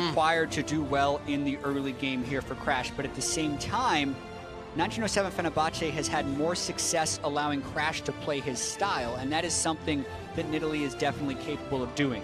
required to do well in the early game here for Crash, but at the same time, 1907 Fenerbahce has had more success allowing Crash to play his style, and that is something that Nidalee is definitely capable of doing.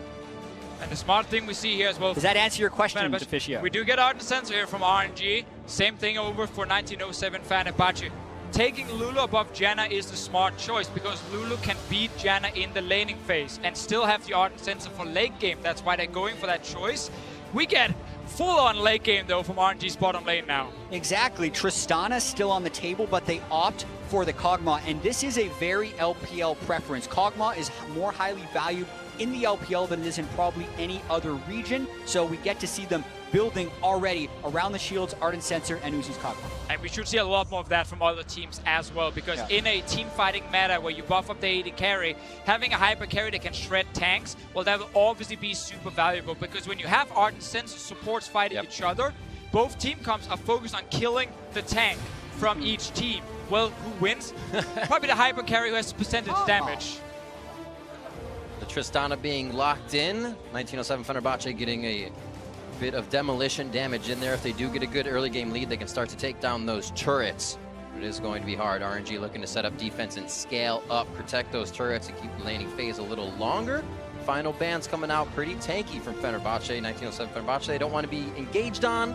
And the smart thing we see here as well. Does that answer your question, Deficio? We do get Ardent Sensor here from RNG. Same thing over for 1907 Fenerbahce. Taking Lulu above Janna is the smart choice because Lulu can beat Janna in the laning phase and still have the Ardent Sensor for late game. That's why they're going for that choice. We get full-on late game, though, from RNG's bottom lane now. Exactly. Tristana still on the table, but they opt for the Kog'Maw, and this is a very LPL preference. Kog'Maw is more highly valued in the LPL than it is in probably any other region, so we get to see them building already around the shields, Ardent Sensor, and Uzi's Kog'Maw. And we should see a lot more of that from other teams as well, because in a team fighting meta where you buff up the AD carry, having a hyper carry that can shred tanks, well, that will obviously be super valuable, because when you have Ardent Sensor supports fighting each other, both team comps are focused on killing the tank from each team. Well, who wins? Probably the hyper carry who has percentage damage. The Tristana being locked in, 1907 Fenerbahce getting a bit of demolition damage in there. If they do get a good early game lead, they can start to take down those turrets. But it is going to be hard. RNG looking to set up defense and scale up, protect those turrets and keep the laning phase a little longer. Final bands coming out pretty tanky from Fenerbahce, 1907 Fenerbahce. They don't want to be engaged on.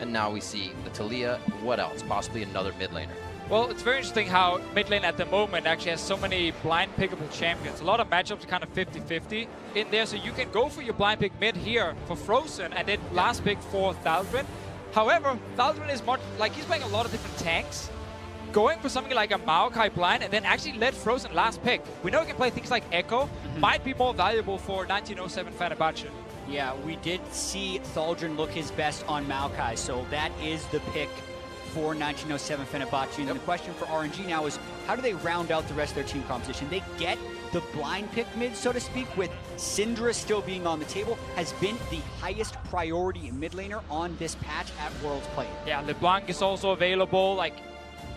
And now we see the Talia. What else? Possibly another mid laner. Well, it's very interesting how mid lane at the moment actually has so many blind pickable champions. A lot of matchups are kind of 50-50 in there, so you can go for your blind pick mid here for Frozen and then last pick for Thaldrin. However, Thaldrin is much like he's playing a lot of different tanks. Going for something like a Maokai blind and then actually let Frozen last pick. We know he can play things like Echo, might be more valuable for 1907 Fenerbahce. Yeah, we did see Thaldrin look his best on Maokai, so that is the pick for 1907 Fenerbahce. And the question for RNG now is, how do they round out the rest of their team composition? They get the blind pick mid, so to speak, with Syndra still being on the table, has been the highest priority mid laner on this patch at Worlds Played. Yeah, LeBlanc is also available. Like,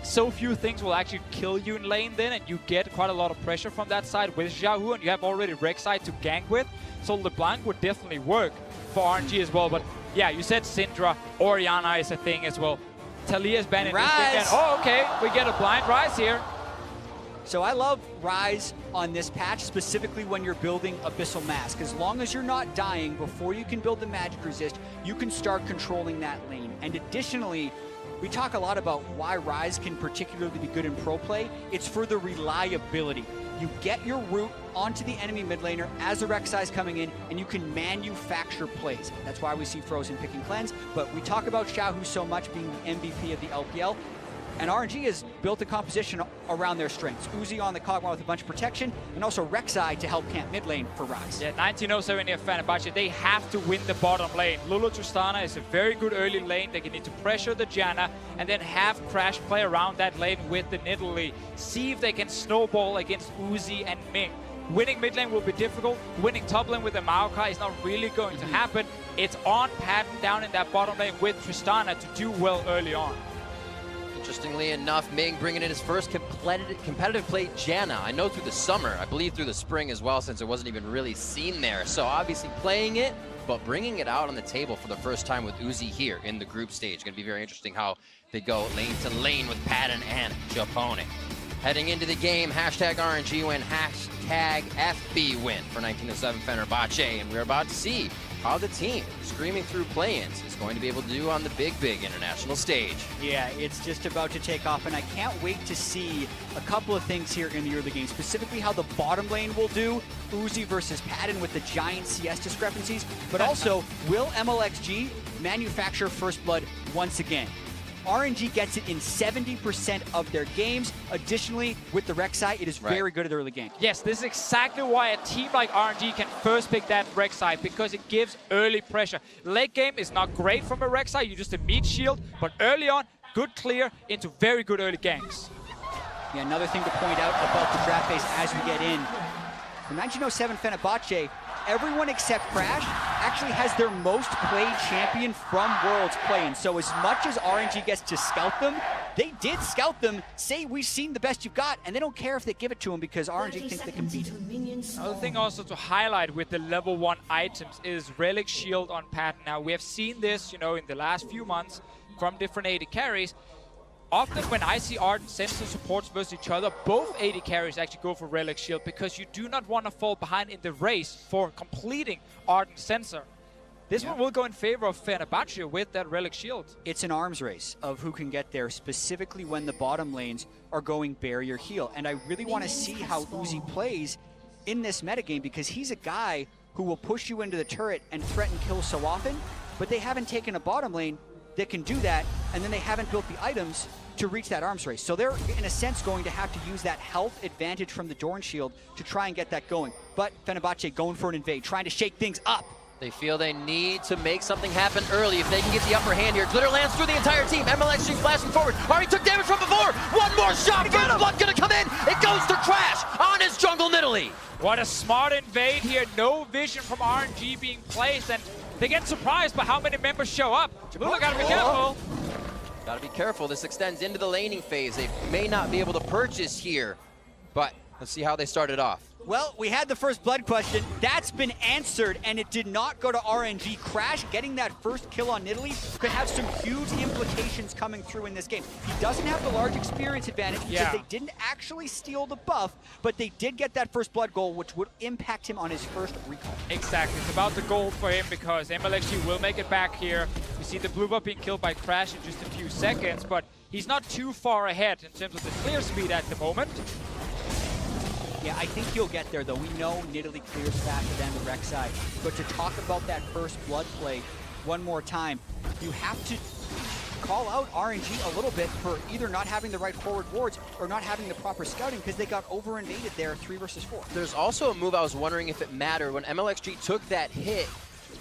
so few things will actually kill you in lane then, and you get quite a lot of pressure from that side with Xiaohu, and you have already Rek'Sai to gank with. So LeBlanc would definitely work for RNG as well. But yeah, you said Syndra, Orianna is a thing as well. Talia's banned in this thing. Oh, okay, we get a blind Rise here. So I love Rise on this patch, specifically when you're building Abyssal Mask. As long as you're not dying before you can build the magic resist, you can start controlling that lane. And additionally, we talk a lot about why Rise can particularly be good in pro play. It's for the reliability. You get your root onto the enemy mid laner as the Rek'Sai's coming in, and you can manufacture plays. That's why we see Frozen picking Cleanse, but we talk about Xiaohu so much being the MVP of the LPL, and RNG has built a composition around their strengths. Uzi on the Kog'Maw with a bunch of protection, and also Rek'Sai to help camp mid lane for Rise. Yeah, 1907 here Fenerbahce, they have to win the bottom lane. Lulu Tristana is a very good early lane. They can need to pressure the Janna and then have Crash play around that lane with the Nidalee. See if they can snowball against Uzi and Ming. Winning mid lane will be difficult. Winning top lane with the Maokai is not really going to happen. It's on pattern down in that bottom lane with Tristana to do well early on. Interestingly enough, Ming bringing in his first competitive play, Janna. I know through the summer, I believe through the spring as well, since it wasn't even really seen there. So obviously playing it, but bringing it out on the table for the first time with Uzi here in the group stage. Going to be very interesting how they go lane to lane with Patton and Japone. Heading into the game, hashtag RNG win, hashtag FB win for 1907 Fenerbahce. And we're about to see how the team, screaming through play-ins, is going to be able to do on the big international stage. Yeah, it's just about to take off, and I can't wait to see a couple of things here in the early game, specifically how the bottom lane will do, Uzi versus Patton with the giant CS discrepancies, but also, will MLXG manufacture First Blood once again? RNG gets it in 70% of their games. Additionally, with the Rek'Sai, it is very good at the early game. Yes, this is exactly why a team like RNG can first pick that Rek'Sai, because it gives early pressure. Late game is not great from a Rek'Sai, you just a meat shield, but early on, good clear into very good early ganks. Yeah, another thing to point out about the draft phase as we get in. For 1907 Fenerbahce, everyone except Crash actually has their most played champion from Worlds playing. So as much as RNG gets to scout them, they did scout them, say we've seen the best you've got, and they don't care if they give it to them because RNG thinks they can beat it. Another thing also to highlight with the level 1 items is Relic Shield on Patton. Now, we have seen this, in the last few months from different AD carries. Often when I see Ardent Sensor supports versus each other, both AD carries actually go for Relic Shield because you do not want to fall behind in the race for completing Ardent Sensor. This one will go in favor of Fenerbahce with that Relic Shield. It's an arms race of who can get there, specifically when the bottom lanes are going barrier heal. And I really want to see how Uzi plays in this metagame because he's a guy who will push you into the turret and threaten kills so often, but they haven't taken a bottom lane that can do that, and then they haven't built the items to reach that arms race. So they're, in a sense, going to have to use that health advantage from the Dorn Shield to try and get that going. But Fenerbahce going for an invade, trying to shake things up. They feel they need to make something happen early if they can get the upper hand here. Glitter lands through the entire team. MLXG flashing forward. Already took damage from before. One more shot. First blood gonna come in. It goes to Crash on his jungle Nidalee. What a smart invade here. No vision from RNG being placed, and they get surprised by how many members show up. Jabuka gotta be careful. Gotta be careful. This extends into the laning phase. They may not be able to purchase here, but let's see how they started off. Well, we had the first blood question. That's been answered, and it did not go to RNG. Crash getting that first kill on Nidalee could have some huge implications coming through in this game. He doesn't have the large experience advantage because they didn't actually steal the buff, but they did get that first blood goal, which would impact him on his first recall. Exactly. It's about the gold for him because MLXG will make it back here. We see the blue buff being killed by Crash in just a few seconds, but he's not too far ahead in terms of the clear speed at the moment. Yeah, I think he'll get there, though. We know Nidalee clears faster than the Rek'Sai. But to talk about that first blood play one more time, you have to call out RNG a little bit for either not having the right forward wards or not having the proper scouting because they got over-invaded there 3 versus 4. There's also a move I was wondering if it mattered. When MLXG took that hit,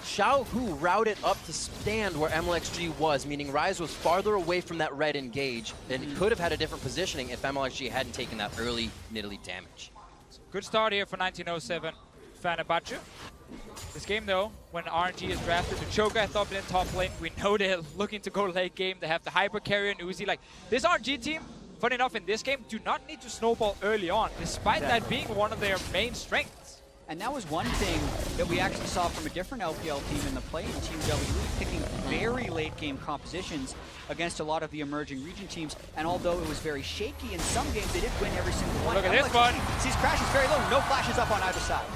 Xiaohu routed up to stand where MLXG was, meaning Ryze was farther away from that red engage, and it could have had a different positioning if MLXG hadn't taken that early Nidalee damage. Good start here for 1907 Fenerbahce. This game though, when RNG is drafted, the Joker has not been in top lane. We know they're looking to go late game. They have the Hyper Carrier and Uzi. Like this RNG team, funny enough in this game, do not need to snowball early on, despite that being one of their main strengths. And that was one thing that we actually saw from a different LPL team in the play in Team WE, picking very late game compositions against a lot of the emerging region teams. And although it was very shaky in some games, they did win every single one. Look at this one. Sees Crash is very low, no flashes up on either side.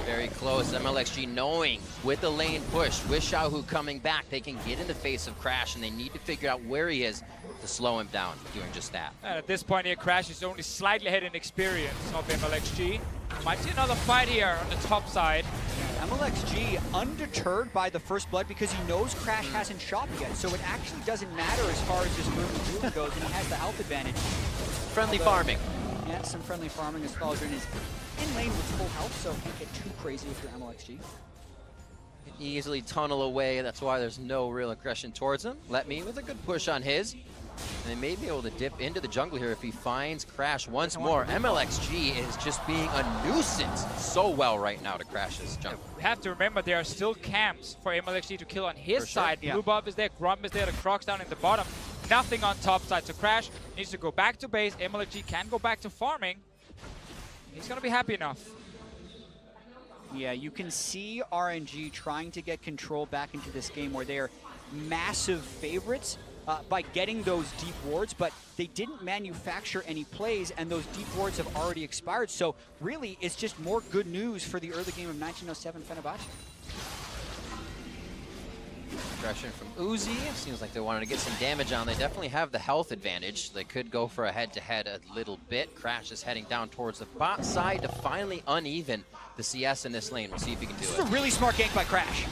Very close. MLXG knowing with the lane push, with Xiaohu coming back, they can get in the face of Crash, and they need to figure out where he is to slow him down, doing just that. And at this point here, Crash is only slightly ahead in experience of MLXG. Might see another fight here on the top side. MLXG undeterred by the first blood because he knows Crash hasn't shot yet, so it actually doesn't matter as far as his movement goes, and he has the health advantage. Friendly farming. Yeah, some friendly farming as Falgren is in lane with full health, so can't get too crazy if you're MLXG. Easily tunnel away, that's why there's no real aggression towards him. Let me with a good push on his. And they may be able to dip into the jungle here if he finds Crash once more. MLXG is just being a nuisance so well right now to Crash's jungle. We have to remember there are still camps for MLXG to kill on his side. Blue buff is there, Grump is there, the Crocs down in the bottom. Nothing on top side, so Crash needs to go back to base. MLXG can go back to farming. He's gonna be happy enough. Yeah, you can see RNG trying to get control back into this game where they're massive favorites by getting those deep wards, but they didn't manufacture any plays, and those deep wards have already expired. So really, it's just more good news for the early game of 1907 Fenerbahce. Aggression from Uzi. Seems like they wanted to get some damage on. They definitely have the health advantage. They could go for a head-to-head a little bit. Crash is heading down towards the bot side to finally uneven the CS in this lane. We'll see if he can do it. This is a really smart gank by Crash.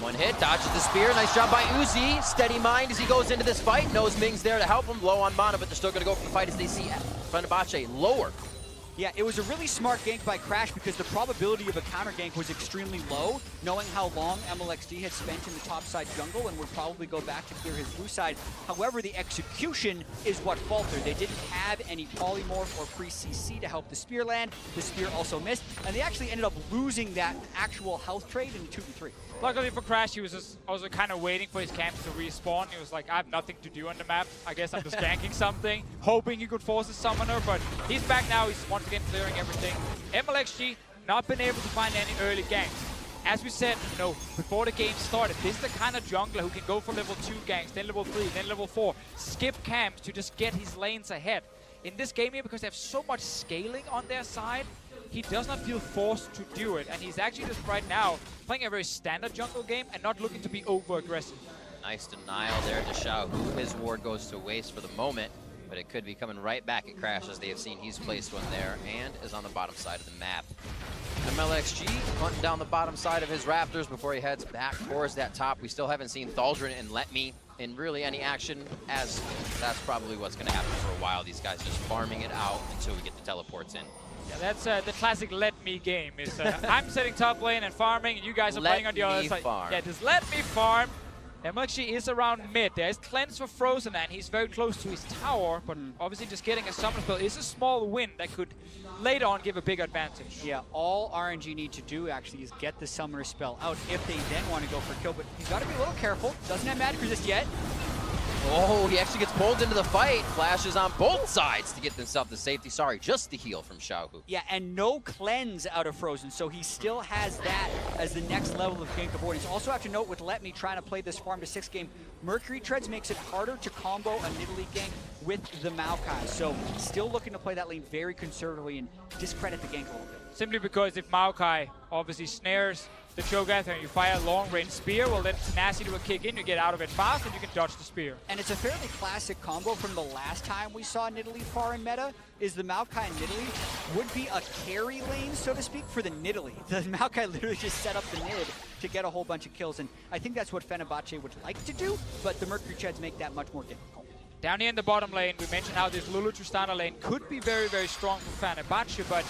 One hit, dodges the spear. Nice job by Uzi. Steady mind as he goes into this fight. Knows Ming's there to help him. Low on mana, but they're still going to go for the fight as they see Fenerbahce lower. Yeah, it was a really smart gank by Crash because the probability of a counter gank was extremely low, knowing how long MLXD had spent in the top side jungle and would probably go back to clear his blue side. However, the execution is what faltered. They didn't have any polymorph or pre-CC to help the spear land. The spear also missed, and they actually ended up losing that actual health trade in 2v3. Luckily for Crash, he was just also kind of waiting for his camps to respawn. He was like, I have nothing to do on the map. I guess I'm just ganking something, hoping he could force a summoner, but he's back now. He's once again clearing everything. MLXG not been able to find any early ganks. As we said, before the game started, this is the kind of jungler who can go for level 2 ganks, then level 3, then level 4, skip camps to just get his lanes ahead. In this game here, because they have so much scaling on their side, he does not feel forced to do it, and he's actually just right now playing a very standard jungle game and not looking to be over-aggressive. Nice denial there to Xiaohu. His ward goes to waste for the moment, but it could be coming right back at Crash, as they have seen he's placed one there and is on the bottom side of the map. MLXG hunting down the bottom side of his Raptors before he heads back towards that top. We still haven't seen Thaldrin and Let Me in really any action, as that's probably what's going to happen for a while. These guys just farming it out until we get the teleports in. Yeah, that's the classic let me game. Is I'm sitting top lane and farming, and you guys are playing on the other side. Farm. Yeah, just let me farm. MLXG is around mid. There's cleanse for Frozen, and he's very close to his tower, but obviously just getting a summon spell is a small win that could later on give a big advantage. Yeah, all RNG need to do actually is get the summoner spell out if they then want to go for kill, but he's got to be a little careful. Doesn't have magic resist yet. Oh, he actually gets pulled into the fight. Flashes on both sides to get themselves to safety. Sorry, just the heal from Xiaohu. Yeah, and no cleanse out of Frozen, so he still has that as the next level of gank avoidance. Also have to note with Let Me trying to play this farm to 6 game, Mercury Treads makes it harder to combo a Nidalee gank with the Maokai. So still looking to play that lane very conservatively and discredit the gank a little bit. Simply because if Maokai obviously snares the Cho'Gath and you fire a long-range spear, well then Tenacity will kick in, you get out of it fast, and you can dodge the spear. And it's a fairly classic combo from the last time we saw Nidalee far in meta, is the Maokai and Nidalee would be a carry lane, so to speak, for the Nidalee. The Maokai literally just set up the Nid to get a whole bunch of kills, and I think that's what Fenerbahce would like to do, but the Mercury Treads make that much more difficult. Down here in the bottom lane, we mentioned how this Lulu Tristana lane could be very, very strong for Fenerbahce, but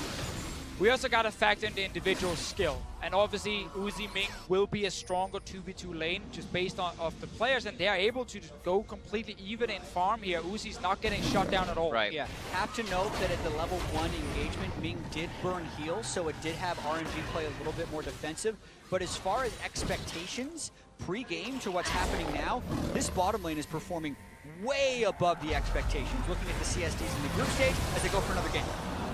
we also got to factor in the individual skill. And obviously, Uzi Ming will be a stronger 2v2 lane just based on of the players, and they are able to go completely even in farm here. Uzi's not getting shut down at all. Right. Yeah. Have to note that at the level 1 engagement, Ming did burn heals, so it did have RNG play a little bit more defensive. But as far as expectations, pre-game to what's happening now, this bottom lane is performing way above the expectations. Looking at the CSDs in the group stage as they go for another game.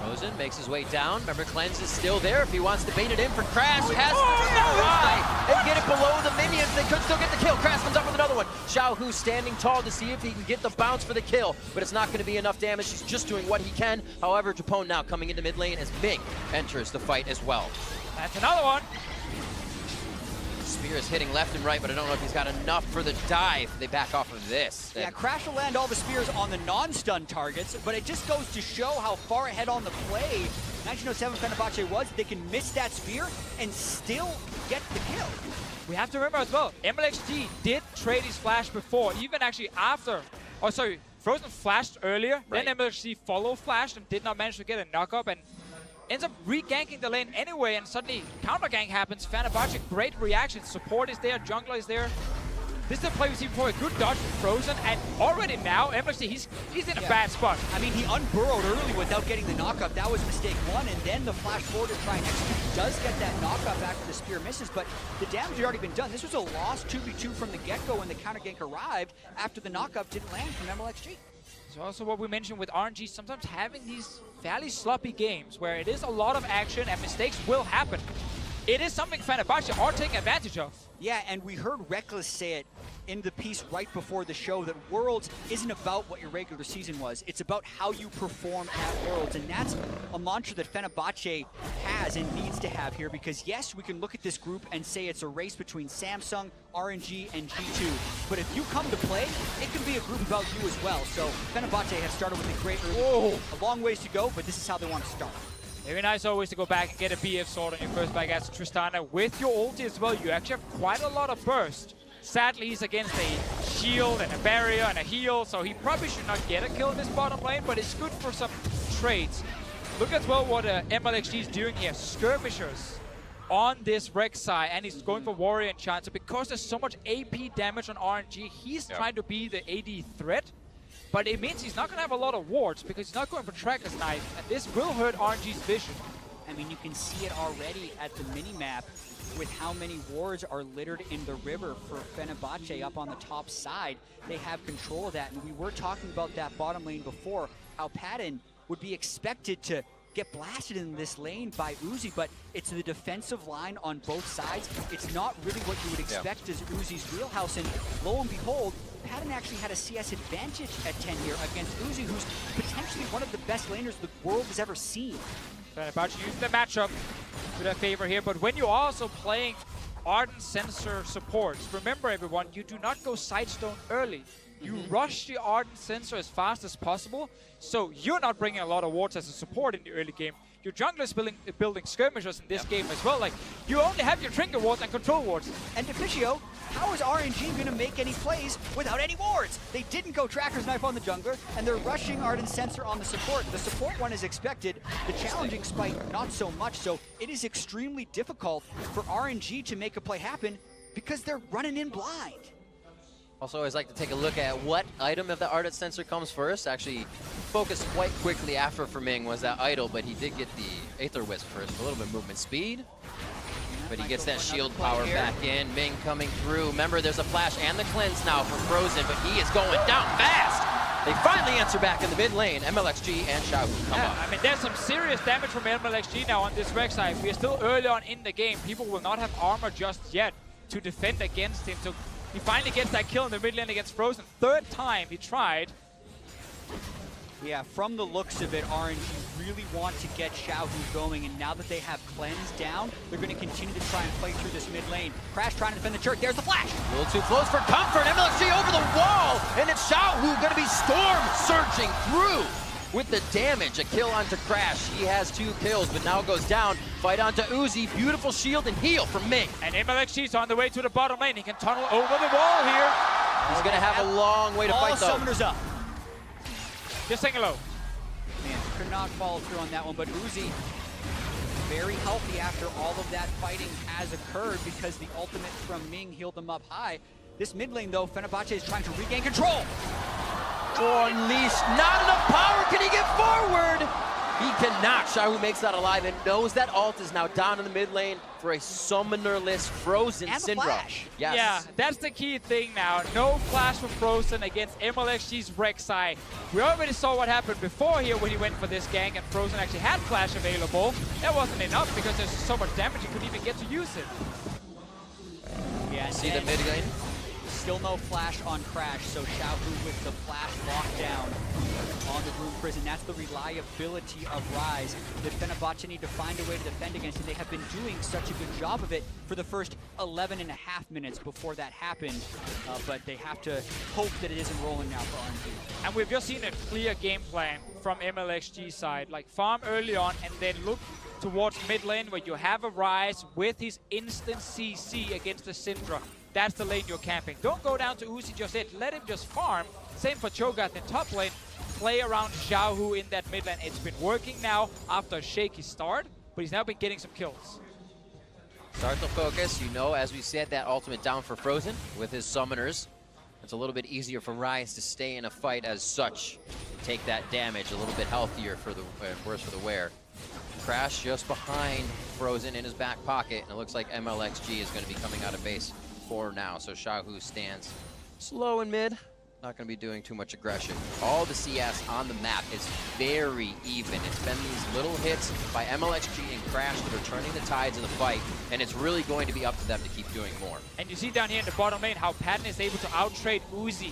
Frozen makes his way down. Remember, Cleanse is still there if he wants to bait it in for Crash. Has to try and get it below the minions. They could still get the kill. Crash comes up with another one. Xiaohu standing tall to see if he can get the bounce for the kill, but it's not going to be enough damage. He's just doing what he can. However, Japone now coming into mid lane as Ming enters the fight as well. That's another one. Spear is hitting left and right, but I don't know if he's got enough for the dive. They back off of this. Yeah, Crash will land all the spears on the non-stun targets, but it just goes to show how far ahead on the play 1907 Fenerbahce was. They can miss that spear and still get the kill. We have to remember as well, MLXG did trade his flash before, even actually after. Oh, sorry, Frozen flashed earlier, right. Then MLXG flashed and did not manage to get a knock-up, and ends up re-ganking the lane anyway, and suddenly counter-gank happens. Fenerbahce, great reaction. Support is there, jungler is there. This is a play we've seen before, a good dodge from Frozen, and already now, MLXG, he's in a bad spot. I mean, he unburrowed early without getting the knockup. That was mistake 1, and then the flash forward to try and execute. He does get that knockup after the spear misses, but the damage had already been done. This was a lost 2v2 from the get-go when the counter-gank arrived after the knockup didn't land from MLXG. So also what we mentioned with RNG, sometimes having these fairly sloppy games where it is a lot of action and mistakes will happen. It is something Fenerbahce are taking advantage of. Yeah, and we heard Reckless say it in the piece right before the show that Worlds isn't about what your regular season was. It's about how you perform at Worlds, and that's a mantra that Fenerbahce has and needs to have here, because yes, we can look at this group and say it's a race between Samsung, RNG, and G2, but if you come to play, it can be a group about you as well. So Fenerbahce have started with a great early, a long ways to go, but this is how they want to start. Very nice always to go back and get a BF sword on your first back as Tristana. With your ulti as well, you actually have quite a lot of burst. Sadly, he's against a shield and a barrier and a heal, so he probably should not get a kill in this bottom lane, but it's good for some trades. Look as well what MLXG is doing here. Skirmishers on this Rek'Sai, and he's going for Warrior Enchant. So because there's so much AP damage on RNG, he's trying to be the AD threat. But it means he's not going to have a lot of wards because he's not going for Tracker's Knife. And this will hurt RNG's vision. I mean, you can see it already at the mini-map with how many wards are littered in the river for Fenerbahce up on the top side. They have control of that, and we were talking about that bottom lane before, how Patton would be expected to get blasted in this lane by Uzi, but it's the defensive line on both sides. It's not really what you would expect as Uzi's wheelhouse, and lo and behold, Patton actually had a CS advantage at 10 here against Uzi, who's potentially one of the best laners the world has ever seen. About to use the matchup to their favor here, but when you're also playing Ardent Sensor supports, remember everyone, you do not go Sidestone early. You rush the Ardent Sensor as fast as possible, so you're not bringing a lot of wards as a support in the early game. Your jungler is building skirmishers in this game as well. Like, you only have your Trinket wards and control wards. And Deficio, how is RNG going to make any plays without any wards? They didn't go Tracker's Knife on the jungler, and they're rushing Ardent Sensor on the support. The support one is expected, the challenging spike not so much, so it is extremely difficult for RNG to make a play happen because they're running in blind. Also, I always like to take a look at what item of the Ardent Sensor comes first. Actually, focused quite quickly after for Ming was that idol, but he did get the Aether Wisp first. A little bit of movement speed. But he gets that shield power back in. Ming coming through. Remember, there's a flash and the cleanse now from Frozen, but he is going down fast. They finally answer back in the mid lane. MLXG and Xiaohu come up. I mean, there's some serious damage from MLXG now on this Rek'Sai. We are still early on in the game. People will not have armor just yet to defend against him. So he finally gets that kill in the mid lane against Frozen. Third time he tried. Yeah, from the looks of it, RNG really want to get Xiaohu going, and now that they have Cleanse down, they're going to continue to try and play through this mid lane. Crash trying to defend the turret. There's the flash. A little too close for comfort. MLXG over the wall, and it's Xiaohu going to be storm surging through with the damage. A kill onto Crash. He has 2 kills, but now goes down. Fight onto Uzi. Beautiful shield and heal from Ming. And MLXG's on the way to the bottom lane. He can tunnel over the wall here. He's going to have a long way to fight, though. All summoners up. Just saying hello. Man, could not follow through on that one, but Uzi very healthy after all of that fighting has occurred because the ultimate from Ming healed them up high. This mid lane, though, Fenerbahce is trying to regain control. Oh, unleashed. Not enough power. Can he get forward? He cannot. Xiaohu makes that alive and knows that ult is now down in the mid lane for a summonerless Frozen and Syndra. Flash. Yes. Yeah, that's the key thing now. No flash from Frozen against MLXG's Rek'Sai. We already saw what happened before here when he went for this gank and Frozen actually had flash available. That wasn't enough because there's so much damage he couldn't even get to use it. Yeah, See the mid lane? Still no flash on Crash, so Xiaohu with the flash lockdown on the Rune Prison. That's the reliability of Rise that Fenerbahce need to find a way to defend against, and they have been doing such a good job of it for the first 11.5 minutes before that happened, but they have to hope that it isn't rolling now for RNG. And we've just seen a clear game plan from MLXG side, like farm early on and then look towards mid lane where you have a Rise with his instant CC against the Syndra. That's the lane you're camping. Don't go down to Uzi just yet. Let him just farm. Same for Cho'Gath in top lane. Play around Xiaohu in that mid lane. It's been working now after a shaky start, but he's now been getting some kills. Start to focus. You know, as we said, that ultimate down for Frozen with his summoners. It's a little bit easier for Rise to stay in a fight as such. Take that damage a little bit healthier for the worse for the wear. Crash just behind Frozen in his back pocket, and it looks like MLXG is going to be coming out of base for now. So Xiaohu stands slow in mid. Not going to be doing too much aggression. All the CS on the map is very even. It's been these little hits by MLXG and Crash that are turning the tides of the fight, and it's really going to be up to them to keep doing more. And you see down here in the bottom lane how Patton is able to outtrade Uzi.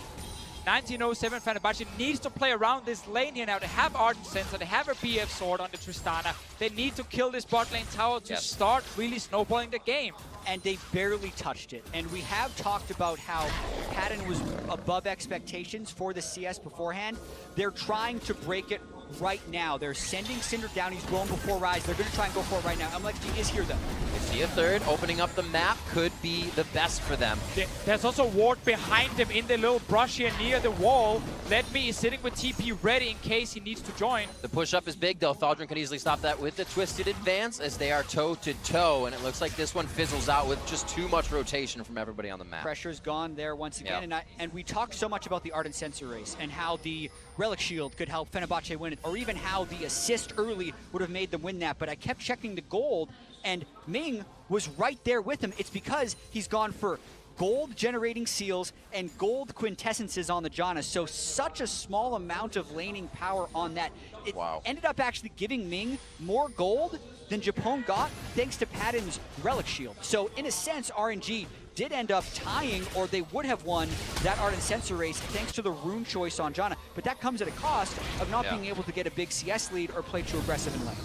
1907 Fenerbahce needs to play around this lane here now. They have Ardent Sensor, they have a BF sword on the Tristana. They need to kill this bot lane tower to start really snowballing the game. And they barely touched it. And we have talked about how Patton was above expectations for the CS beforehand. They're trying to break it right now. They're sending Cinder down. He's going before Rise. They're going to try and go for it right now. MLXG is here, though. They see a third. Opening up the map could be the best for them. There's also ward behind him in the little brush here near the wall. Let Me is sitting with TP ready in case he needs to join. The push-up is big, though. Thaldrun can easily stop that with the twisted advance as they are toe-to-toe, and it looks like this one fizzles out with just too much rotation from everybody on the map. Pressure's gone there once again, and we talked so much about the Ardent Sensor race and how the Relic Shield could help Fenerbahce win it, or even how the assist early would have made them win that, but I kept checking the gold, and Ming was right there with him. It's because he's gone for gold generating seals and gold quintessences on the Janna. So such a small amount of laning power on that. It ended up actually giving Ming more gold than Japone got thanks to Padden's Relic Shield. So in a sense, RNG did end up tying, or they would have won that Ardent Sensor race thanks to the rune choice on Janna. But that comes at a cost of not being able to get a big CS lead or play too aggressive in lane.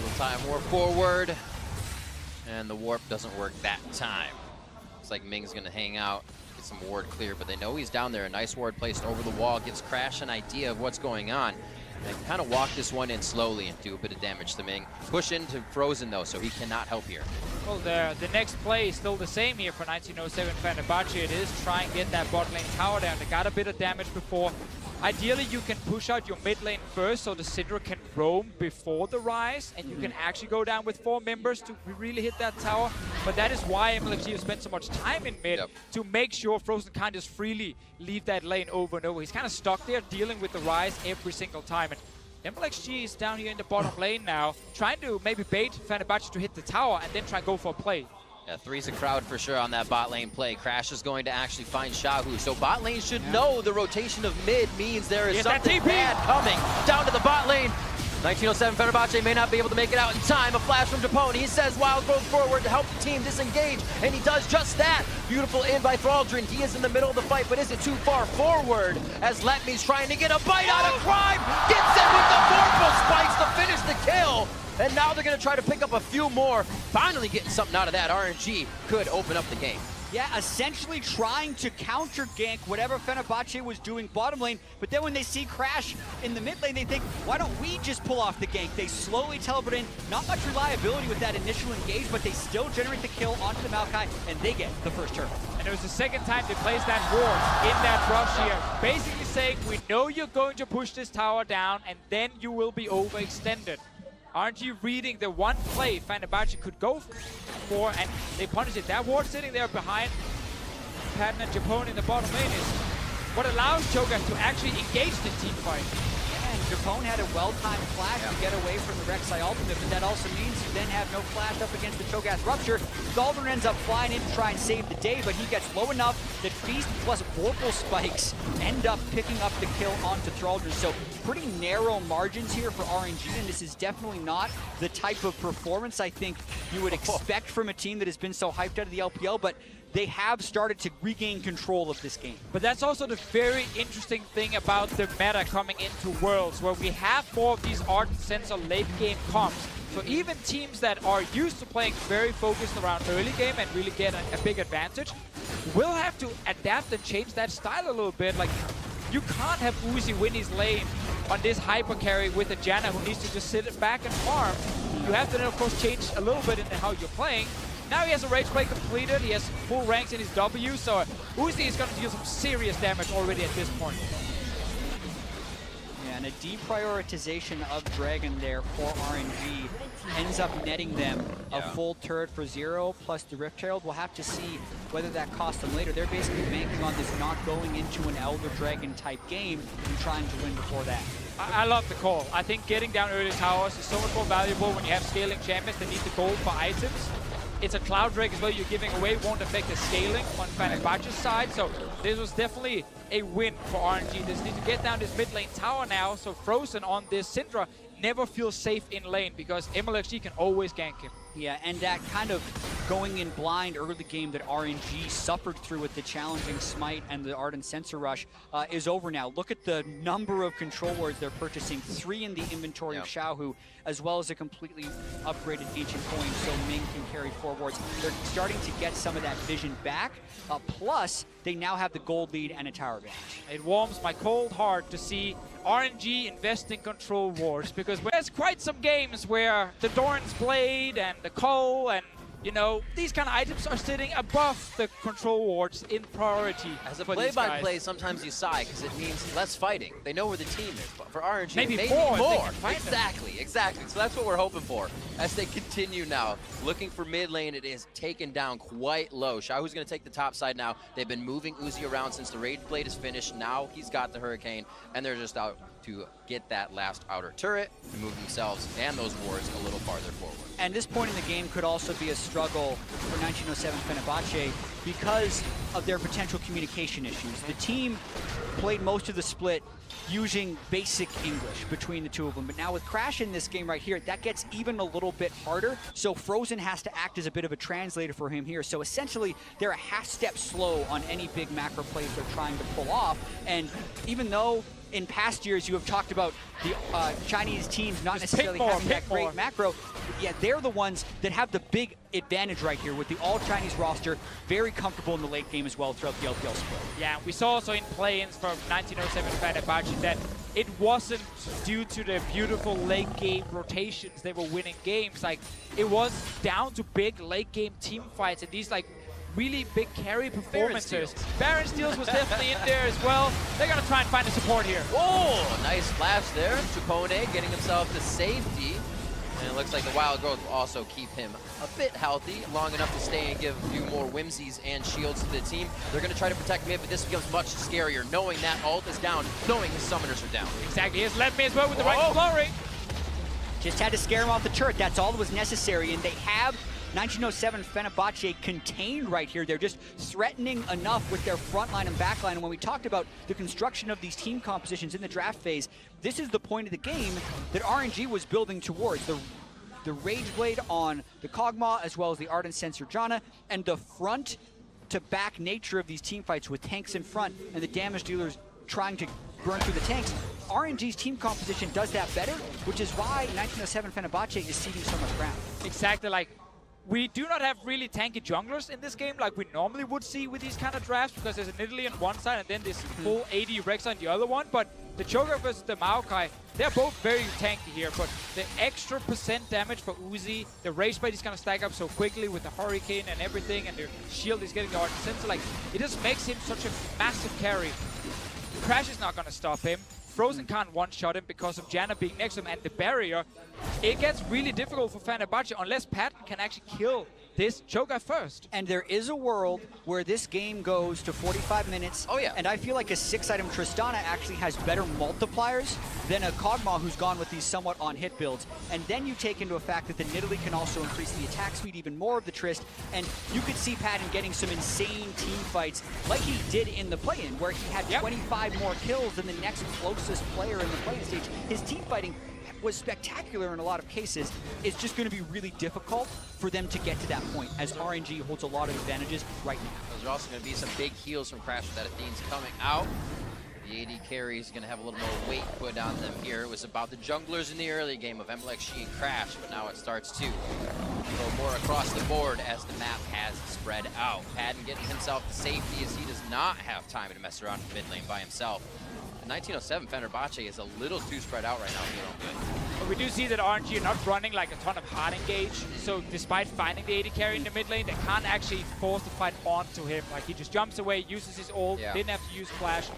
Little time warp forward. And the warp doesn't work that time. Looks like Ming's gonna hang out, get some ward clear, but they know he's down there. A nice ward placed over the wall gives Crash an idea of what's going on. They can kind of walk this one in slowly and do a bit of damage to Ming. Push into Frozen though, so he cannot help here. Well, the next play is still the same here for 1907 Fenerbahce. It is try and get that bot lane tower down. They got a bit of damage before. Ideally, you can push out your mid lane first so the Syndra can roam before the Rise, and you can actually go down with 4 members to really hit that tower. But that is why MLFG have spent so much time in mid to make sure Frozen can't just freely leave that lane over and over. He's kind of stuck there dealing with the Rise every single time. And MLXG is down here in the bottom lane now, trying to maybe bait Fenerbahce to hit the tower and then try and go for a play. Yeah, 3's a crowd for sure on that bot lane play. Crash is going to actually find Shahu. So bot lane should know the rotation of mid means there is something bad coming down to the bot lane. 1907 Fenerbahce may not be able to make it out in time. A flash from Japone. He says Wild goes forward to help the team disengage, and he does just that. Beautiful in by Thaldrun. He is in the middle of the fight, but is it too far forward as Letme's trying to get a bite out of Crime? Gets it with the Vorpal spikes to finish the kill. And now they're going to try to pick up a few more. Finally getting something out of that. RNG could open up the game. Yeah, essentially trying to counter gank whatever Fenerbahce was doing bottom lane, but then when they see Crash in the mid lane, they think, why don't we just pull off the gank? They slowly teleport in. Not much reliability with that initial engage, but they still generate the kill onto the Maokai, and they get the first turn. And it was the second time they placed that ward in that rush here, basically saying, we know you're going to push this tower down, and then you will be overextended. Aren't you reading the one play Fenerbahce could go for, and they punish it? That ward sitting there behind Padden and Japone in the bottom lane is what allows Cho'Gath to actually engage the team fight. And Japone had a well-timed flash to get away from the Rek'Sai ultimate, but that also means you then have no flash up against the Cho'Gath Rupture. Thaldrun ends up flying in to try and save the day, but he gets low enough that Feast plus Vorpal spikes end up picking up the kill onto Thaldrun. So pretty narrow margins here for RNG, and this is definitely not the type of performance I think you would expect from a team that has been so hyped out of the LPL, but they have started to regain control of this game. But that's also the very interesting thing about the meta coming into Worlds, where we have more of these Ardent Sensor late game comps. So even teams that are used to playing very focused around early game and really get a big advantage will have to adapt and change that style a little bit. Like, you can't have Uzi win his lane on this hyper carry with a Janna who needs to just sit back and farm. You have to then of course change a little bit in how you're playing. Now he has a rage play completed, he has full ranks in his W, so Uzi is going to deal some serious damage already at this point. Yeah, and a deprioritization of Dragon there for RNG ends up netting them a full turret for 0 plus the Rift Herald. We'll have to see whether that costs them later. They're basically banking on this not going into an Elder Dragon type game and trying to win before that. I love the call. I think getting down early towers is so much more valuable when you have scaling champions that need the gold for items. It's a Cloud Drake as well you're giving away, won't affect the scaling on Fenerbahce's side, so this was definitely a win for RNG. They just need to get down this mid lane tower now, so Frozen on this Syndra never feels safe in lane because MLXG can always gank him. Yeah, and that kind of going in blind early game that RNG suffered through with the challenging Smite and the Ardent Sensor Rush is over now. Look at the number of control wards they're purchasing. 3 in the inventory of Xiaohu, as well as a completely upgraded Ancient Coin so Ming can carry 4 wards. They're starting to get some of that vision back, plus they now have the gold lead and a tower advantage. It warms my cold heart to see RNG invest in control wars, because there's quite some games where the Doran's Blade and the Cole and you know, these kind of items are sitting above the control wards in priority. As a for these guys. play-by-play, sometimes you sigh because it means less fighting. They know where the team is. But for RNG, Maybe maybe more. more. Exactly. Exactly. So that's what we're hoping for. As they continue now, looking for mid lane, it is taken down quite low. Shahu's going to take the top side now. They've been moving Uzi around since the Rage Blade is finished. Now he's got the Hurricane, and they're just out to get that last outer turret to move themselves and those wards a little farther forward. And this point in the game could also be a struggle for 1907 Fenerbahce because of their potential communication issues. The team played most of the split using basic English between the two of them, but now with Crash in this game right here, that gets even a little bit harder. So Frozen has to act as a bit of a translator for him here. So essentially, they're a half step slow on any big macro plays they're trying to pull off. And even though in past years you have talked about the Chinese teams not necessarily having that great macro, yeah, they're the ones that have the big advantage right here with the all-Chinese roster, very comfortable in the late game as well throughout the LPL split. Yeah, we saw also in play-ins from 1907 Fenerbahce that it wasn't due to the beautiful late game rotations they were winning games. Like, it was down to big late game team fights and these like really big carry performances. Baron Steals was definitely in there as well. They're gonna try and find the support here. Whoa, nice flash there. Chupone getting himself to safety. And it looks like the Wild Growth will also keep him a bit healthy, long enough to stay and give a few more whimsies and shields to the team. They're going to try to protect mid, but this becomes much scarier, knowing that ult is down, knowing his summoners are down. Exactly, he's led me as well with the right flurry. Just had to scare him off the turret. That's all that was necessary, and they have 1907 Fenerbahce contained right here. They're just threatening enough with their front line and back line. And when we talked about the construction of these team compositions in the draft phase, this is the point of the game that RNG was building towards. The Rage Blade on the Kog'Maw, as well as the Ardent Sensor Janna, and the front to back nature of these team fights with tanks in front and the damage dealers trying to burn through the tanks. RNG's team composition does that better, which is why 1907 Fenerbahce is ceding so much ground. Exactly, like, we do not have really tanky junglers in this game like we normally would see with these kind of drafts because there's an Italy on one side and then this full 80 Rex on the other one. But the Cho'Gath versus the Maokai, they're both very tanky here. But the extra % damage for Uzi, the Rage Blade is going to stack up so quickly with the Hurricane and everything, and the shield is getting the Ardent Sensor. Like, it just makes him such a massive carry. Crash is not going to stop him. Frozen can't one-shot him because of Janna being next to him and the barrier. It gets really difficult for Fenerbahce unless Patton can actually kill this Cho'Gath first. And there is a world where this game goes to 45 minutes. Oh, yeah. And I feel like a 6-item Tristana actually has better multipliers than a Kog'Maw who's gone with these somewhat on-hit builds. And then you take into effect that the Nidalee can also increase the attack speed even more of the Trist. And you could see Patton getting some insane team fights like he did in the play-in, where he had 25 more kills than the next closest player in the play-in stage. His team fighting was spectacular in a lot of cases. It's just going to be really difficult for them to get to that point, as RNG holds a lot of advantages right now. There's also going to be some big heals from Crash with that Athene's coming out. The AD carry is going to have a little more weight put on them here. It was about the junglers in the early game of Emlek, She, and Crash, but now it starts to go more across the board as the map has spread out. Patton getting himself to safety as he does not have time to mess around in mid lane by himself. 1907 Fenerbahce is a little too spread out right now, feeling good. But we do see that RNG are not running like a ton of hard engage, so despite finding the AD carry in the mid lane, they can't actually force the fight onto him. Like, he just jumps away, uses his ult, didn't have to use flash.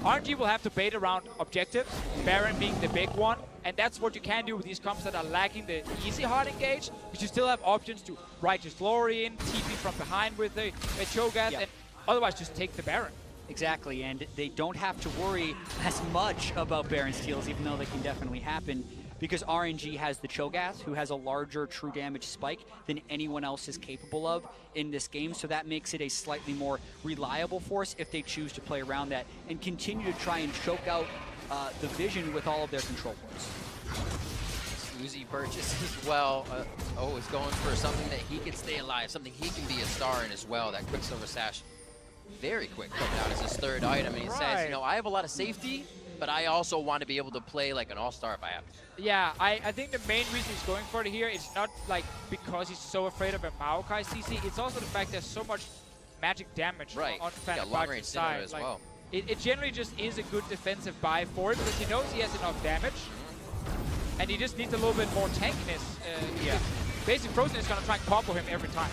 RNG will have to bait around objectives, Baron being the big one, and that's what you can do with these comps that are lacking the easy hard engage, but you still have options to Righteous Glory in, TP from behind with the Cho'Gath, and otherwise just take the Baron. Exactly, and they don't have to worry as much about Baron Steals, even though they can definitely happen, because RNG has the Cho'Gath, who has a larger true damage spike than anyone else is capable of in this game, so that makes it a slightly more reliable force if they choose to play around that and continue to try and choke out the vision with all of their control points. Uzi purchase as well. Is going for something that he can stay alive, something he can be a star in as well. That Quicksilver Sash, very quick put down as his third item, and he says, you know, I have a lot of safety, but I also want to be able to play like an all-star if I have to. Yeah, I think the main reason he's going for it here is not like because he's so afraid of a Maokai CC, it's also the fact there's so much magic damage on Fenerbahce's side. As well. It generally just is a good defensive buy for him because he knows he has enough damage, and he just needs a little bit more tankiness. basically Frozen is going to try and combo him every time.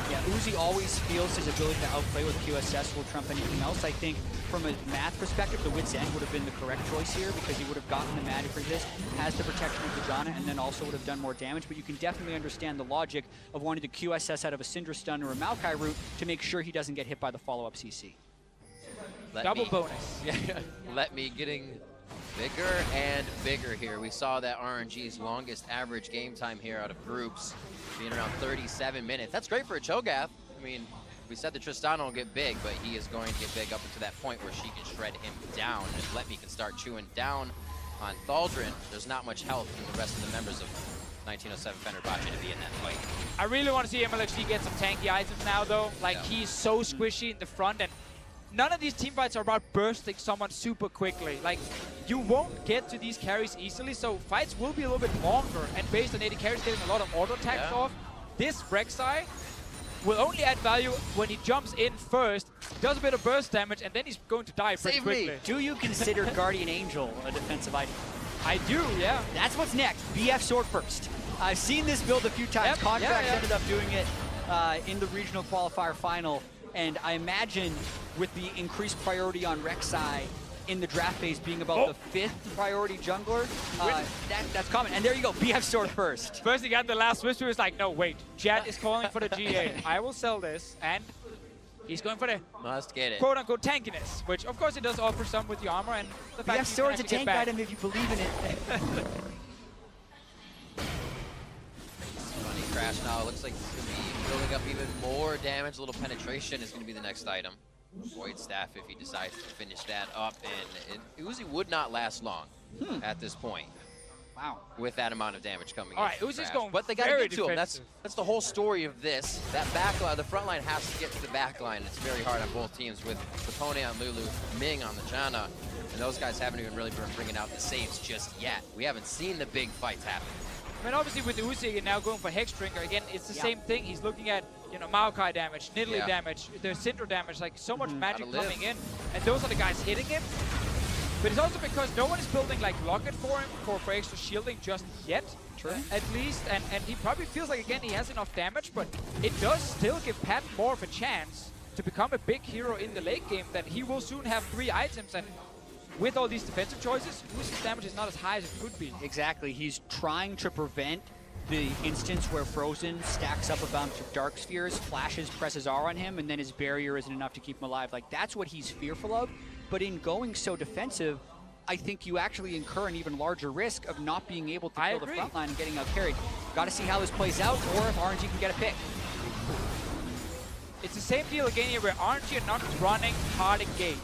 Yeah, Uzi always feels his ability to outplay with QSS will trump anything else. I think from a math perspective, the Wit's End would have been the correct choice here because he would have gotten the magic resist, has the protection of the Janna, and then also would have done more damage. But you can definitely understand the logic of wanting to QSS out of a Syndra stun or a Maokai route to make sure he doesn't get hit by the follow-up CC. Double bonus. Yeah, let me getting bigger and bigger here. We saw that RNG's longest average game time here out of groups being around 37 minutes. That's great for a Cho'Gath. I mean, we said that Tristana will get big, but he is going to get big up to that point where she can shred him down. And if Let Me can start chewing down on Thaldrin, there's not much health in the rest of the members of 1907 Fenerbahce to be in that fight. I really want to see MLXG get some tanky items now, though. Like, he's so squishy in the front, and none of these team fights are about bursting someone super quickly. Like, you won't get to these carries easily, so fights will be a little bit longer. And based on AD carries getting a lot of auto attacks off, this Rek'Sai will only add value when he jumps in first, does a bit of burst damage, and then he's going to die pretty quickly. Do you consider Guardian Angel a defensive item? I do, yeah. That's what's next. BF Sword first. I've seen this build a few times. Contracts ended up doing it in the regional qualifier final. And I imagine with the increased priority on Rek'Sai in the draft phase being about the 5th priority jungler, that's common. And there you go, BF Sword first. First he got the last whisper, was like, no, wait, Jet is calling for the GA. I will sell this, and he's going for the must get it quote-unquote tankiness, which of course it does offer some with the armor and the fact BF Sword's a tank item if you believe in it. Funny crash now. It looks like it's going to be building up even more damage. A little penetration is going to be the next item. Void Staff if he decides to finish that up. And Uzi would not last long at this point. Wow. With that amount of damage coming in. All right, Uzi's going but they got to very get to him. defensive. That's the whole story of this. That backline, the front line has to get to the back line. It's very hard on both teams with Capone on Lulu, Ming on the Janna. And those guys haven't even really been bringing out the saves just yet. We haven't seen the big fights happen. I mean, obviously with Uzi now going for Hexdrinker, again, it's the same thing. He's looking at, you know, Maokai damage, Nidalee damage, there's Syndra damage, like so much magic coming in. And those are the guys hitting him. But it's also because no one is building like Locket for him for extra shielding just yet, at least. And he probably feels like, again, he has enough damage, but it does still give Pat more of a chance to become a big hero in the late game, that he will soon have 3 items. And with all these defensive choices, Uzi's damage is not as high as it could be. Exactly. He's trying to prevent the instance where Frozen stacks up a bunch of Dark Spheres, flashes, presses R on him, and then his barrier isn't enough to keep him alive. Like, that's what he's fearful of. But in going so defensive, I think you actually incur an even larger risk of not being able to kill the front line and getting out carried. Got to see how this plays out, or if RNG can get a pick. It's the same deal again here where RNG are not running hard engage.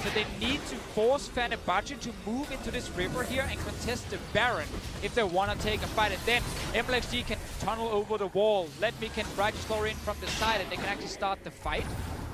So they need to force Fenerbahce to move into this river here and contest the Baron if they want to take a fight. And then MLXG can tunnel over the wall. Let Me can Register in from the side and they can actually start the fight.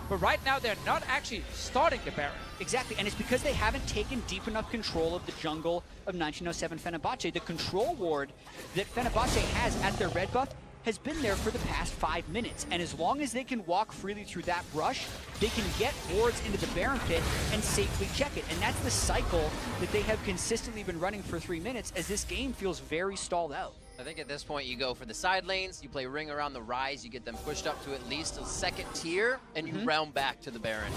But right now they're not actually starting the Baron. Exactly, and it's because they haven't taken deep enough control of the jungle of 1907 Fenerbahce. The control ward that Fenerbahce has at their red buff has been there for the past 5 minutes. And as long as they can walk freely through that brush, they can get wards into the Baron pit and safely check it. And that's the cycle that they have consistently been running for 3 minutes, as this game feels very stalled out. I think at this point you go for the side lanes, you play Ring around the Rise, you get them pushed up to at least a 2nd tier, and you round back to the Baron.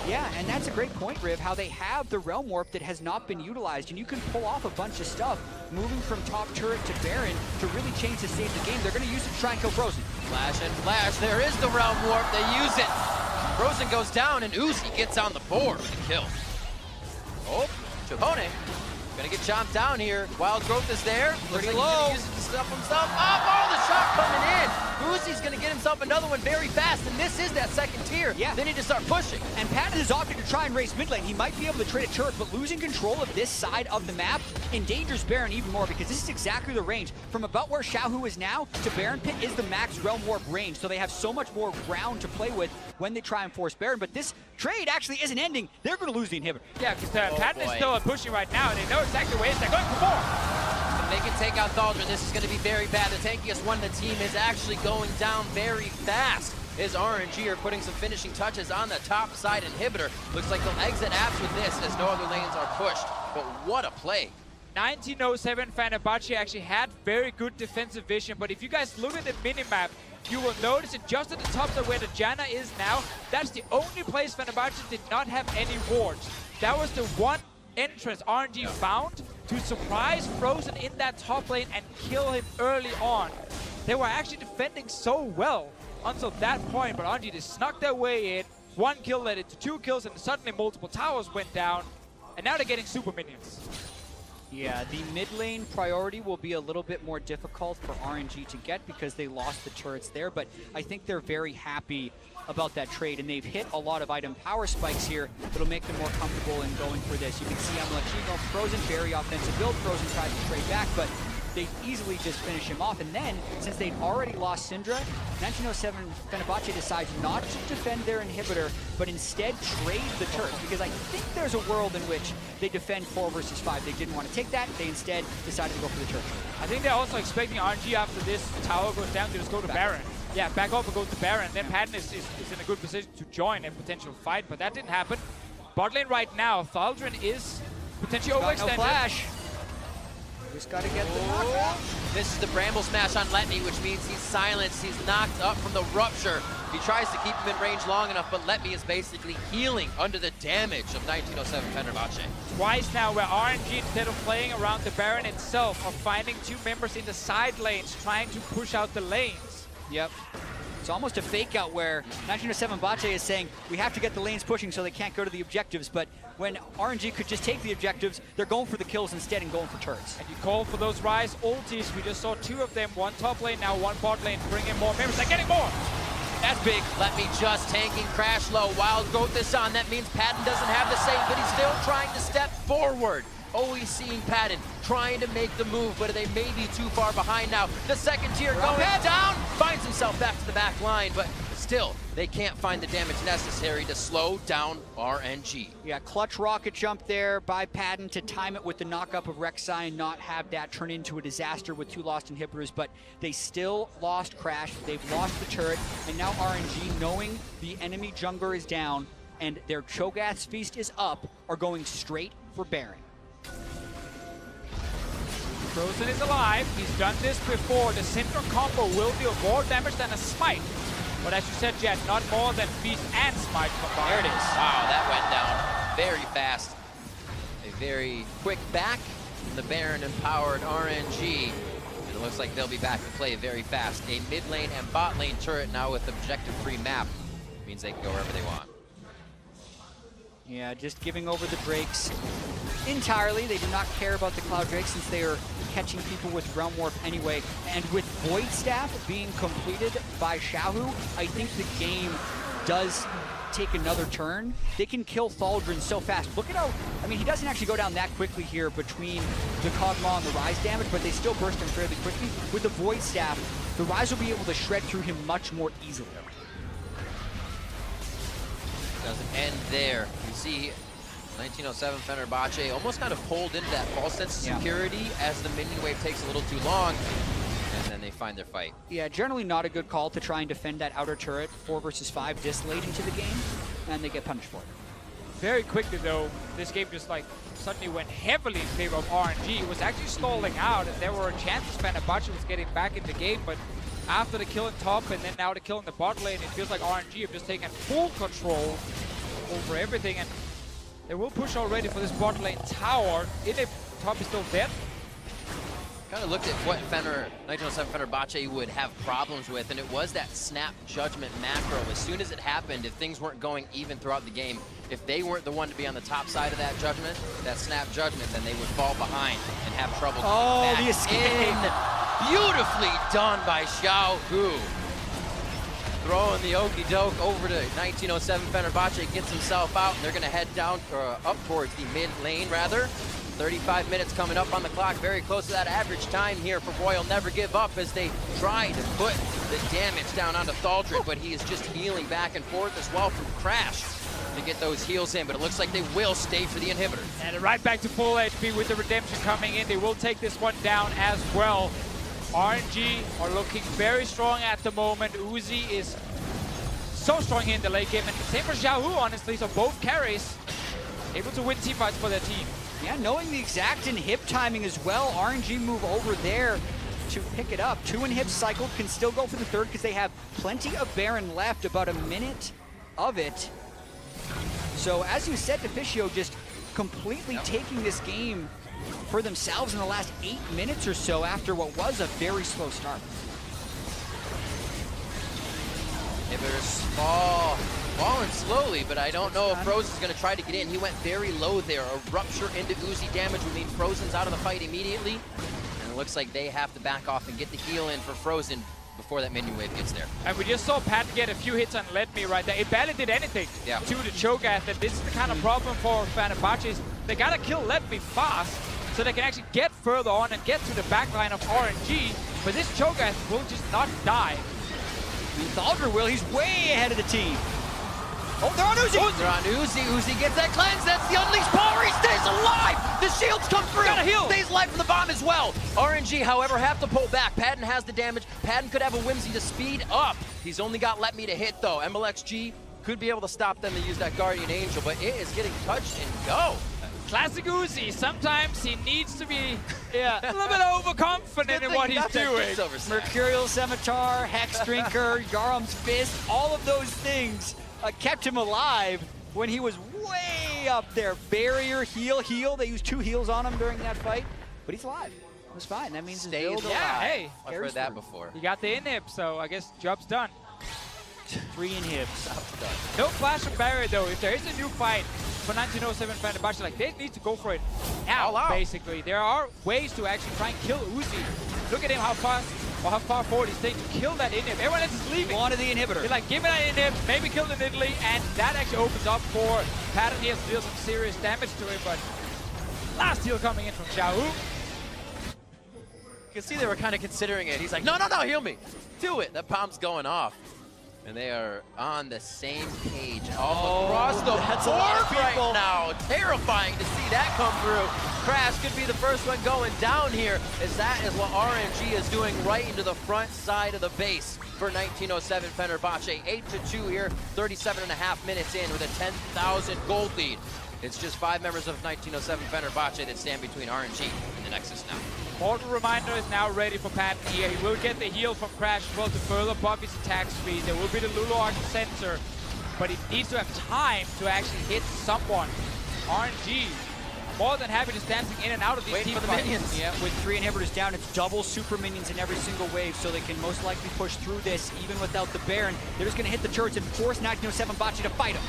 Yeah, and that's a great point, Riv, how they have the Realm Warp that has not been utilized, and you can pull off a bunch of stuff, moving from top turret to Baron to really change the state of the game. They're going to use it to try and kill Frozen. Flash and flash, there is the Realm Warp, they use it. Frozen goes down, and Uzi gets on the board with a kill. Oh, Chapone gonna get chomped down here. Wild Growth is there. Pretty low. Use it to stuff himself up. Oh, the shot coming in. Uzi's gonna get himself another one very fast, and this is that 2nd tier. Yeah. They need to start pushing. And Patton has opted to try and race mid lane. He might be able to trade a turret, but losing control of this side of the map endangers Baron even more, because this is exactly the range. From about where Xiaohu is now to Baron Pit is the max Realm Warp range, so they have so much more ground to play with when they try and force Baron. But this trade actually isn't ending. They're going to lose the inhibitor. Yeah, because Patton is still pushing right now, and they know exactly where they're going for more. If they can take out Thaldrin, this is going to be very bad. The tankiest one in the team is actually going down very fast. Is RNG are putting some finishing touches on the top side inhibitor. Looks like they'll exit apps with this as no other lanes are pushed. But what a play 1907 Fenerbahce actually had very good defensive vision, but if you guys look at the minimap, you will notice that just at the top of where the Janna is now, that's the only place Fenerbahce did not have any wards. That was the one entrance RNG found to surprise Frozen in that top lane and kill him early on. They were actually defending so well until that point, but RNG just snuck their way in. One kill led into 2 kills, and suddenly multiple towers went down, and now they're getting super minions. Yeah, the mid lane priority will be a little bit more difficult for RNG to get because they lost the turrets there, but I think they're very happy about that trade, and they've hit a lot of item power spikes here that'll make them more comfortable in going for this. You can see MLG going Frozen, very offensive build. Frozen tries to trade back, but they easily just finish him off. And then, since they'd already lost Syndra, 1907 Fenerbahce decides not to defend their inhibitor, but instead trade the turrets, because I think there's a world in which they defend 4 versus 5. They didn't want to take that. They instead decided to go for the turret. I think they're also expecting RNG after this tower goes down to just go to Baron. Yeah, back off and go to Baron. Then Patton is in a good position to join a potential fight, but that didn't happen. Bot lane right now, Thaldrin is potentially overextended. No flash. Just gotta get the knockout. This is the Bramble Smash on Letney, which means he's silenced. He's knocked up from the Rupture. He tries to keep him in range long enough, but Letney is basically healing under the damage of 1907 Fenerbahce. Twice now where RNG, instead of playing around the Baron itself, are finding 2 members in the side lanes, trying to push out the lanes. Yep. It's almost a fake out where 1907 Bache is saying, we have to get the lanes pushing so they can't go to the objectives, but when RNG could just take the objectives, they're going for the kills instead and going for turrets. And you call for those Rise ultis. We just saw 2 of them, 1 top lane, now 1 bot lane, bring in more members. They're getting more! That's big. Let me just tanking Crash Low. Wild Growth is on. That means Patton doesn't have the save, but he's still trying to step forward. Always seeing Patton trying to make the move, but they may be too far behind now. The second tier going down, finds himself back to the back line, but still, they can't find the damage necessary to slow down RNG. Yeah, clutch rocket jump there by Patton to time it with the knockup of Rek'Sai and not have that turn into a disaster with 2 lost inhibitors, but they still lost Crash, they've lost the turret, and now RNG, knowing the enemy jungler is down and their Cho'Gath's feast is up, are going straight for Baron. Frozen is alive. He's done this before. The Syndra combo will deal more damage than a smite. But as you said, Jet, not more than feast and smite combined. There it is. Wow, that went down very fast. A very quick back from the Baron empowered RNG. And it looks like they'll be back to play very fast. A mid lane and bot lane turret now with objective-free map. Means they can go wherever they want. Yeah, just giving over the Drakes entirely. They do not care about the Cloud Drake since they are catching people with Realm Warp anyway. And with Void Staff being completed by Xiaohu, I think the game does take another turn. They can kill Thaldrin so fast. Look at how, I mean, he doesn't actually go down that quickly here between the Kog'Maw and the Rise damage, but they still burst him fairly quickly. With the Void Staff, the Rise will be able to shred through him much more easily. Doesn't end there. You see 1907 Fenerbahce almost kind of pulled into that false sense of security as the minion wave takes a little too long, and then they find their fight. Yeah, generally not a good call to try and defend that outer turret 4 versus 5 this late into the game, and they get punished for it. Very quickly though, this game just like suddenly went heavily in favor of RNG. It was actually stalling out, and there were chances Fenerbahce was getting back in the game, but after the kill in top and then now the kill in the bot lane, it feels like RNG have just taken full control over everything, and they will push already for this bot lane tower. In a top is still dead. Kind of looked at what 1907 Fenerbahce would have problems with, and it was that snap judgment macro. As soon as it happened, if things weren't going even throughout the game, if they weren't the one to be on the top side of that judgment, that snap judgment, then they would fall behind and have trouble getting back the escape. in. Beautifully done by Xiaohu. Throwing the okie doke over to 1907 Fenerbahce, gets himself out, and they're going to head down, up towards the mid lane rather. 35 minutes coming up on the clock, very close to that average time here for Royal Never Give Up as they try to put the damage down onto Thaldrin, but he is just healing back and forth as well from Crash to get those heals in, but it looks like they will stay for the inhibitor. And right back to full HP with the redemption coming in. They will take this one down as well. RNG are looking very strong at the moment. Uzi is so strong here in the late game, and same for Xiaohu, honestly, so both carries able to win teamfights for their team. Yeah, knowing the exact inhib timing as well, RNG move over there to pick it up. 2 inhibs cycled, can still go for the third because they have plenty of Baron left, about a minute of it. So as you said, Deficio just completely taking this game for themselves in the last 8 minutes or so after what was a very slow start. Inhibitors falling slowly, but I don't know if Frozen's going to try to get in. He went very low there. A rupture into Uzi damage would mean Frozen's out of the fight immediately. And it looks like they have to back off and get the heal in for Frozen before that minion wave gets there. And we just saw Pat get a few hits on Let Me right there. It barely did anything to the Cho'Gath. And this is the kind of problem for Fenerbahce. They got to kill Let Me fast so they can actually get further on and get to the back line of RNG. But this Cho'Gath will just not die. Thalder will, he's way ahead of the team. Oh, they're on Uzi! They're on Uzi. Uzi gets that cleanse. That's the unleashed power. He stays alive. The shields come through. Gotta heal. Stays alive from the bomb as well. RNG, however, have to pull back. Padden has the damage. Padden could have a Whimsy to speed up. He's only got Let Me to hit, though. MLXG could be able to stop them to use that Guardian Angel, but it is getting touched and go. Classic Uzi. Sometimes he needs to be a little bit overconfident in what he's doing. Mercurial Scimitar, Hex Drinker, Yarom's Fist, all of those things kept him alive when he was way up there. Barrier, heal. They used 2 heals on him during that fight, but he's alive. It was fine. That means his build alive. Yeah, hey. I've heard that before. You got the inhib, so I guess job's done. 3 inhibs. No flash of barrier though. If there is a new fight for 1907 Fenerbahce, like they need to go for it now. Basically, there are ways to actually try and kill Uzi. Look at him, how fast or how far forward he's taking to kill that inhib. Everyone else is leaving. Wanted the inhibitor. They're like, give me that inhib, maybe kill him in Italy, and that actually opens up for Patton. He has to deal some serious damage to him, but last heal coming in from Xiao. You can see they were kind of considering it. He's like, no, heal me. Do it. That bomb's going off. And they are on the same page all across the board right now. Terrifying to see that come through. Crash could be the first one going down here, as that is what RNG is doing right into the front side of the base for 1907 Fenerbahce. 8-2 here, 37.5 minutes in with a 10,000 gold lead. It's just 5 members of 1907 Fenerbahce that stand between RNG and the Nexus now. Mortal Reminder is now ready for Patton here. He will get the heal from Crash as well to further buff his attack speed. There will be the Lulu Arc sensor, but he needs to have time to actually hit someone. RNG, more than happy just dancing in and out of these team fights. Minions. Yeah, with 3 inhibitors down, it's double super minions in every single wave, so they can most likely push through this even without the Baron. They're just going to hit the turrets and force 1907 Bocce to fight him.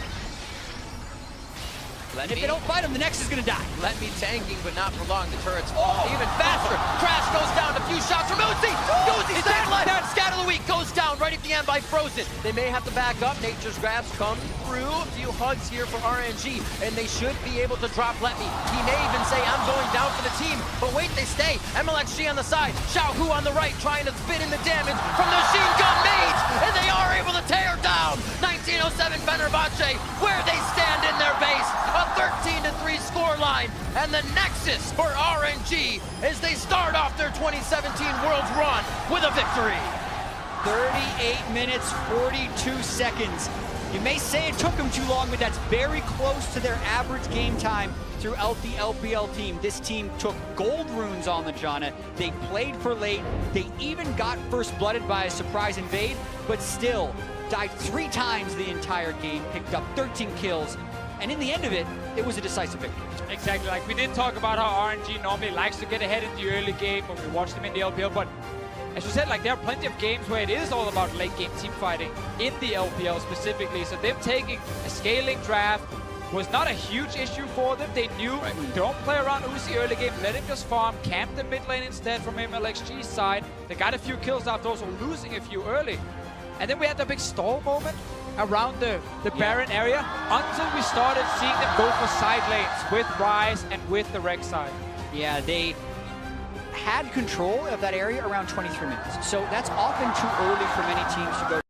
And if they don't fight him, the Nexus is going to die. Let Me tanking, but not for long. The turrets fall even faster. Crash goes down. A few shots from Uzi. Uzi staying alive. Scatter the Weak goes down right at the end by Frozen. They may have to back up. Nature's Grabs come through. A few hugs here for RNG, and they should be able to drop Let Me. He may even say, I'm going down for the team. But wait, they stay. MLXG on the side. Xiao Hu on the right, trying to spit in the damage from the Machine Gun Mage, and they are able to tear down 1907 Fenerbahce, where they stand in their base. A 13-3 scoreline, and the Nexus for RNG as they start off their 2017 Worlds run with a victory. 38 minutes, 42 seconds. You may say it took them too long, but that's very close to their average game time throughout the LPL team. This team took gold runes on the Janna. They played for late. They even got first blooded by a surprise invade, but still died 3 times the entire game, picked up 13 kills. And in the end of it, it was a decisive victory. Exactly, like we did talk about how RNG normally likes to get ahead in the early game when we watch them in the LPL, but as you said, like there are plenty of games where it is all about late game team fighting in the LPL specifically. So them taking a scaling draft was not a huge issue for them. They knew, don't play around Uzi early game, let him just farm, camp the mid lane instead from MLXG's side. They got a few kills after also losing a few early. And then we had the big stall moment around the Baron area until we started seeing them go for side lanes with Ryze and with the Rek'Sai. Yeah, they had control of that area around 23 minutes. So that's often too early for many teams to go